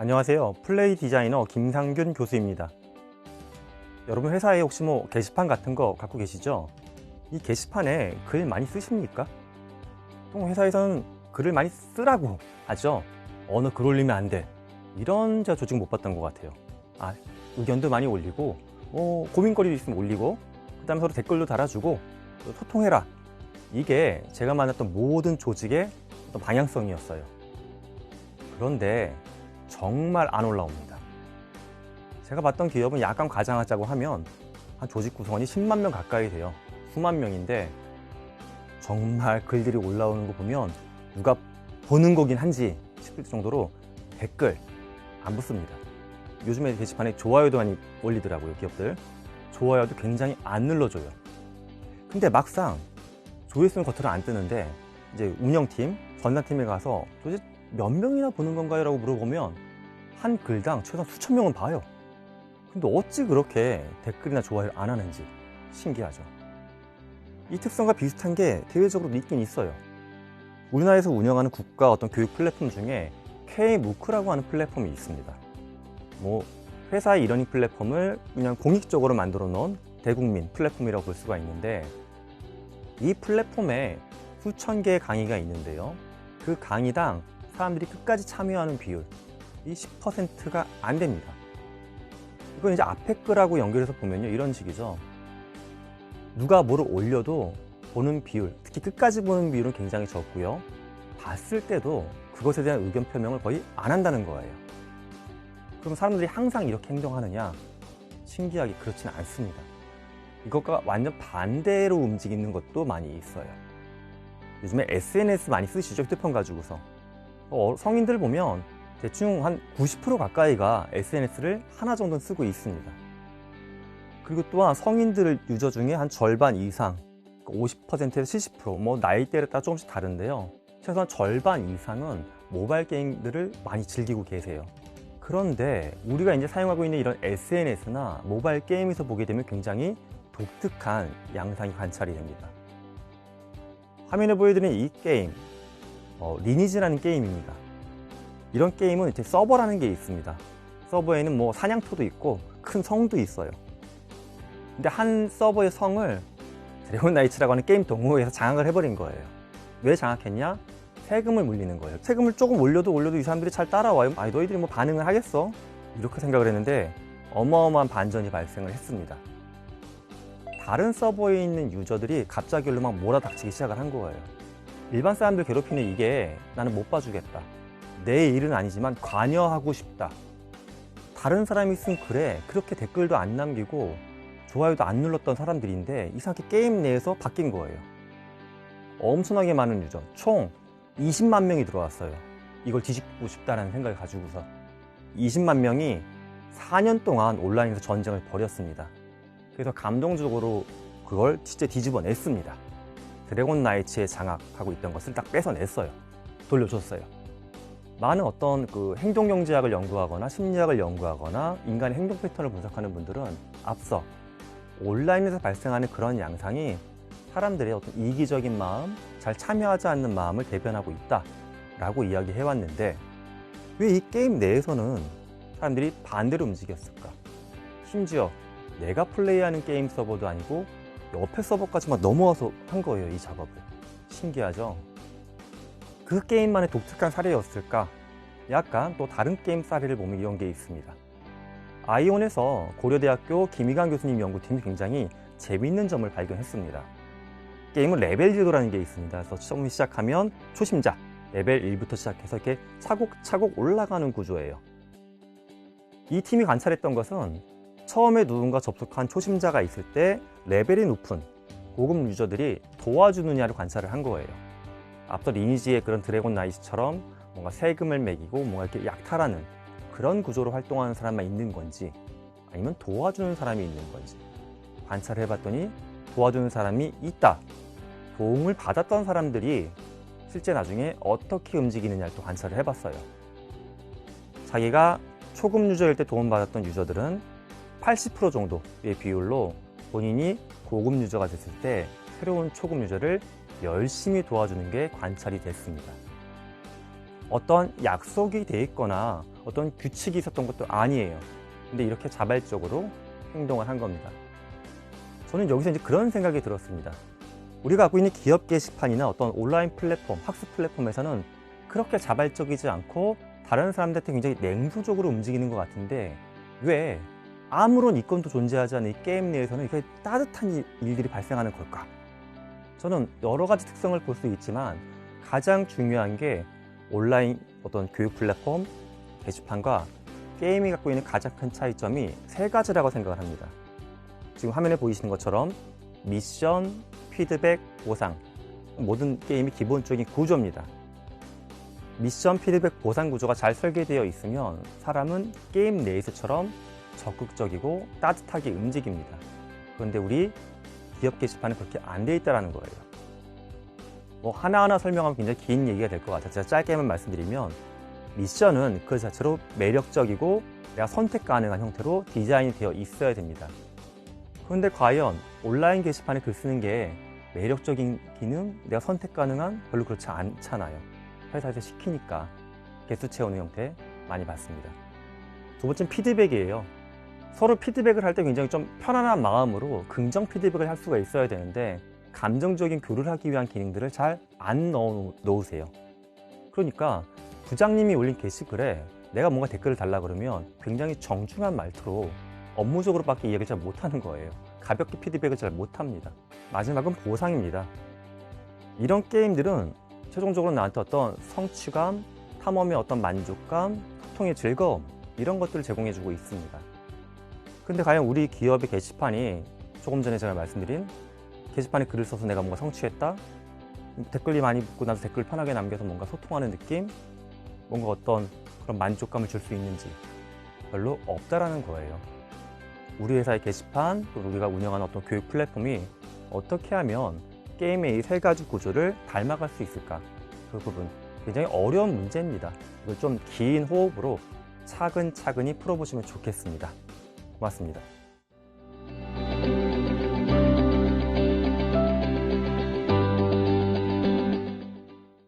안녕하세요. 플레이 디자이너 김상균 교수입니다. 여러분 회사에 혹시 게시판 같은 거 갖고 계시죠? 이 게시판에 글 많이 쓰십니까? 보통 회사에서는 글을 많이 쓰라고 하죠. 너 글 올리면 안 돼. 이런 제가 조직 못 봤던 것 같아요. 의견도 많이 올리고 고민거리도 있으면 올리고 그 다음에 서로 댓글도 달아주고 소통해라. 이게 제가 만났던 모든 조직의 어떤 방향성이었어요. 그런데 정말 안 올라옵니다. 제가 봤던 기업은 약간 과장하자고 하면 한 조직 구성원이 10만 명 가까이 돼요. 수만 명인데 정말 글들이 올라오는 거 보면 누가 보는 거긴 한지 싶을 정도로 댓글 안 붙습니다. 요즘에 게시판에 좋아요도 많이 올리더라고요, 기업들. 좋아요도 굉장히 안 눌러줘요. 근데 막상 조회수는 겉으로 안 뜨는데 이제 운영팀, 전산팀에 가서 도대체 몇 명이나 보는 건가요? 라고 물어보면 한 글당 최소한 수천 명은 봐요. 근데 어찌 그렇게 댓글이나 좋아요를 안 하는지 신기하죠. 이 특성과 비슷한 게 대외적으로 있긴 있어요. 우리나라에서 운영하는 국가 어떤 교육 플랫폼 중에 K무크라고 하는 플랫폼이 있습니다. 회사의 이러닝 플랫폼을 그냥 공익적으로 만들어 놓은 대국민 플랫폼이라고 볼 수가 있는데, 이 플랫폼에 수천 개의 강의가 있는데요. 그 강의당 사람들이 끝까지 참여하는 비율, 이 10%가 안 됩니다. 이건 이제 앞에 글하고 연결해서 보면요, 이런 식이죠. 누가 뭐를 올려도 보는 비율, 특히 끝까지 보는 비율은 굉장히 적고요. 봤을 때도 그것에 대한 의견 표명을 거의 안 한다는 거예요. 그럼 사람들이 항상 이렇게 행동하느냐? 신기하게 그렇지는 않습니다. 이것과 완전 반대로 움직이는 것도 많이 있어요. 요즘에 SNS 많이 쓰시죠? 휴대폰 가지고서. 성인들 보면 대충 한 90% 가까이가 SNS를 하나 정도는 쓰고 있습니다. 그리고 또한 성인들 유저 중에 한 절반 이상, 50%에서 70%, 나이대에 따라 조금씩 다른데요. 최소한 절반 이상은 모바일 게임들을 많이 즐기고 계세요. 그런데 우리가 이제 사용하고 있는 이런 SNS나 모바일 게임에서 보게 되면 굉장히 독특한 양상이 관찰이 됩니다. 화면에 보여드리는 이 게임, 리니지라는 게임입니다. 이런 게임은 이제 서버라는 게 있습니다. 서버에는 사냥터도 있고 큰 성도 있어요. 근데 한 서버의 성을 드래곤 나이츠라고 하는 게임 동호회에서 장악을 해버린 거예요. 왜 장악했냐? 세금을 물리는 거예요. 세금을 조금 올려도 이 사람들이 잘 따라와요. 너희들이 반응을 하겠어? 이렇게 생각을 했는데 어마어마한 반전이 발생을 했습니다. 다른 서버에 있는 유저들이 갑자기 막 몰아닥치기 시작을 한 거예요. 일반 사람들 괴롭히는 이게 나는 못 봐주겠다. 내 일은 아니지만 관여하고 싶다. 다른 사람이 쓴 글에 그렇게 댓글도 안 남기고 좋아요도 안 눌렀던 사람들인데 이상하게 게임 내에서 바뀐 거예요. 엄청나게 많은 유저, 총 20만 명이 들어왔어요. 이걸 뒤집고 싶다는 생각을 가지고서 20만 명이 4년 동안 온라인에서 전쟁을 벌였습니다. 그래서 감동적으로 그걸 진짜 뒤집어냈습니다. 드래곤 나이츠에 장악하고 있던 것을 딱 뺏어냈어요. 돌려줬어요. 많은 어떤 행동경제학을 연구하거나 심리학을 연구하거나 인간의 행동 패턴을 분석하는 분들은 앞서 온라인에서 발생하는 그런 양상이 사람들의 어떤 이기적인 마음, 잘 참여하지 않는 마음을 대변하고 있다라고 이야기해왔는데, 왜 이 게임 내에서는 사람들이 반대로 움직였을까? 심지어 내가 플레이하는 게임 서버도 아니고 옆에 서버까지 막 넘어와서 한 거예요, 이 작업을. 신기하죠? 그 게임만의 독특한 사례였을까? 약간 또 다른 게임 사례를 보면 이런 게 있습니다. 아이온에서 고려대학교 김희강 교수님 연구팀이 굉장히 재미있는 점을 발견했습니다. 게임은 레벨 제도라는 게 있습니다. 그래서 처음 시작하면 초심자, 레벨 1부터 시작해서 이렇게 차곡차곡 올라가는 구조예요. 이 팀이 관찰했던 것은 처음에 누군가 접속한 초심자가 있을 때 레벨이 높은 고급 유저들이 도와주느냐를 관찰을 한 거예요. 앞서 리니지의 그런 드래곤 나이츠처럼 뭔가 세금을 매기고 뭔가 이렇게 약탈하는 그런 구조로 활동하는 사람만 있는 건지, 아니면 도와주는 사람이 있는 건지 관찰을 해봤더니 도와주는 사람이 있다. 도움을 받았던 사람들이 실제 나중에 어떻게 움직이느냐를 또 관찰을 해봤어요. 자기가 초급 유저일 때 도움받았던 유저들은 80% 정도의 비율로 본인이 고급 유저가 됐을 때 새로운 초급 유저를 열심히 도와주는 게 관찰이 됐습니다. 어떤 약속이 돼 있거나 어떤 규칙이 있었던 것도 아니에요. 근데 이렇게 자발적으로 행동을 한 겁니다. 저는 여기서 이제 그런 생각이 들었습니다. 우리가 갖고 있는 기업 게시판이나 어떤 온라인 플랫폼, 학습 플랫폼에서는 그렇게 자발적이지 않고 다른 사람들한테 굉장히 냉소적으로 움직이는 것 같은데 왜 아무런 이권도 존재하지 않는 이 게임 내에서는 이렇게 따뜻한 일들이 발생하는 걸까? 저는 여러 가지 특성을 볼 수 있지만 가장 중요한 게 온라인 어떤 교육 플랫폼, 게시판과 게임이 갖고 있는 가장 큰 차이점이 세 가지라고 생각을 합니다. 지금 화면에 보이시는 것처럼 미션, 피드백, 보상, 모든 게임이 기본적인 구조입니다. 미션, 피드백, 보상 구조가 잘 설계되어 있으면 사람은 게임 내에서처럼 적극적이고 따뜻하게 움직입니다. 그런데 우리 기업 게시판은 그렇게 안 돼 있다는 거예요. 하나하나 설명하면 굉장히 긴 얘기가 될 것 같아요. 제가 짧게만 말씀드리면 미션은 그 자체로 매력적이고 내가 선택 가능한 형태로 디자인이 되어 있어야 됩니다. 그런데 과연 온라인 게시판에 글 쓰는 게 매력적인 기능, 내가 선택 가능한 별로 그렇지 않잖아요. 회사에서 시키니까 개수 채우는 형태 많이 봤습니다. 두 번째는 피드백이에요. 서로 피드백을 할 때 굉장히 좀 편안한 마음으로 긍정 피드백을 할 수가 있어야 되는데 감정적인 교류를 하기 위한 기능들을 잘 안 넣으세요. 그러니까 부장님이 올린 게시글에 내가 뭔가 댓글을 달라 그러면 굉장히 정중한 말투로 업무적으로밖에 이야기를 잘 못하는 거예요. 가볍게 피드백을 잘 못합니다. 마지막은 보상입니다. 이런 게임들은 최종적으로 나한테 어떤 성취감, 탐험의 어떤 만족감, 소통의 즐거움 이런 것들을 제공해주고 있습니다. 근데 과연 우리 기업의 게시판이 조금 전에 제가 말씀드린 게시판에 글을 써서 내가 뭔가 성취했다? 댓글이 많이 붙고 나서 댓글 편하게 남겨서 뭔가 소통하는 느낌? 뭔가 어떤 그런 만족감을 줄 수 있는지 별로 없다라는 거예요. 우리 회사의 게시판, 또 우리가 운영하는 어떤 교육 플랫폼이 어떻게 하면 게임의 이 세 가지 구조를 닮아갈 수 있을까? 그 부분 굉장히 어려운 문제입니다. 이걸 좀 긴 호흡으로 차근차근히 풀어보시면 좋겠습니다. 고맙습니다.